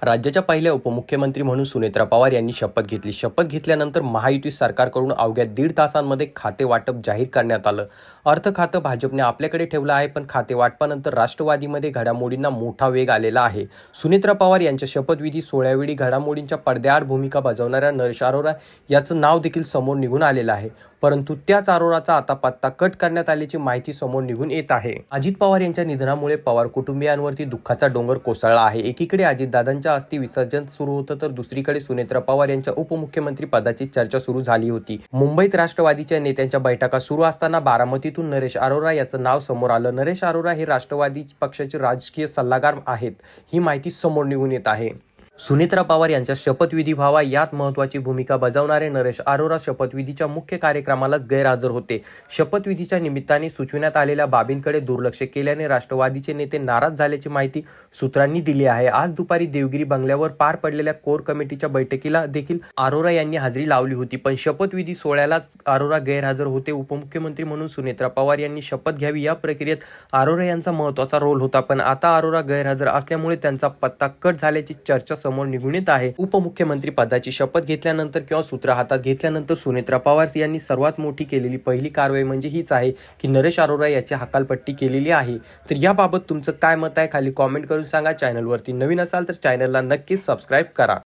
राज्याच्या पहिल्या उपमुख्यमंत्री म्हणून सुनेत्रा पवार यांनी शपथ घेतली. शपथ घेतल्यानंतर महायुती सरकारकडून अवघ्या 1.5 तासांमध्ये खाते वाटप जाहीर करण्यात आलं. अर्थ खातं भाजपने आपल्याकडे ठेवलं आहे, पण खाते वाटपानंतर राष्ट्रवादीमध्ये घडामोडींना मोठा वेग आलेला आहे. सुनेत्रा पवार यांच्या शपथविधी सोहळ्यावेळी घडामोडींच्या पडद्याआड भूमिका बजावणाऱ्या नरेश अरोरा याचं नाव देखील समोर निघून आलेलं आहे. परंतु त्याच अरोराचा आता पत्ता कट करण्यात आल्याची माहिती समोर निघून येत आहे. अजित पवार यांच्या निधनामुळे पवार कुटुंबियांवरती दुःखाचा डोंगर कोसळला आहे. एकीकडे अजितदादांच्या अस्थि विसर्जन सुरू होतं, तर दुसरीकडे सुनेत्रा पवार यांच्या उपमुख्यमंत्री पदाची चर्चा सुरू झाली होती. मुंबईत राष्ट्रवादीच्या नेत्यांच्या बैठका सुरू असताना बारामतीतून नरेश अरोरा याचं नाव समोर आलं. नरेश अरोरा हे राष्ट्रवादी पक्षाचे राजकीय सल्लागार आहेत, ही माहिती समोर निघून येत आहे. सुनेत्रा पवार यांच्या शपथविधी व्हावा यात महत्त्वाची भूमिका बजावणारे नरेश अरोरा शपथविधीच्या मुख्य कार्यक्रमालाच गैरहजर होते. शपथविधीच्या निमित्ताने सुचविण्यात आलेल्या बाबींकडे दुर्लक्ष केल्याने राष्ट्रवादीचे नेते नाराज झाल्याची माहिती सूत्रांनी दिली आहे. आज दुपारी देवगिरी बंगल्यावर पार पडलेल्या कोर कमिटीच्या बैठकीला देखील अरोरा यांनी हजेरी लावली होती, पण शपथविधी सोहळ्यालाच अरोरा गैरहजर होते. उपमुख्यमंत्री म्हणून सुनेत्रा पवार यांनी शपथ घ्यावी या प्रक्रियेत अरोरा यांचा महत्त्वाचा रोल होता, पण आता अरोरा गैरहजर असल्यामुळे त्यांचा पत्ता कट झाल्याची चर्चा समोर निघून येत आहे. उपमुख्यमंत्री पदाची शपथ घेतल्यानंतर किंवा सूत्र हातात घेतल्यानंतर सुनेत्रा पवार यांनी सर्वात मोठी केलेली पहिली कारवाई म्हणजे हीच आहे की नरेश अरोरा याची हकालपट्टी केलेली आहे. तर याबाबत तुमचं काय मत आहे खाली कॉमेंट करून सांगा. चॅनलवरती नवीन असाल तर चॅनलला नक्कीच सबस्क्राईब करा.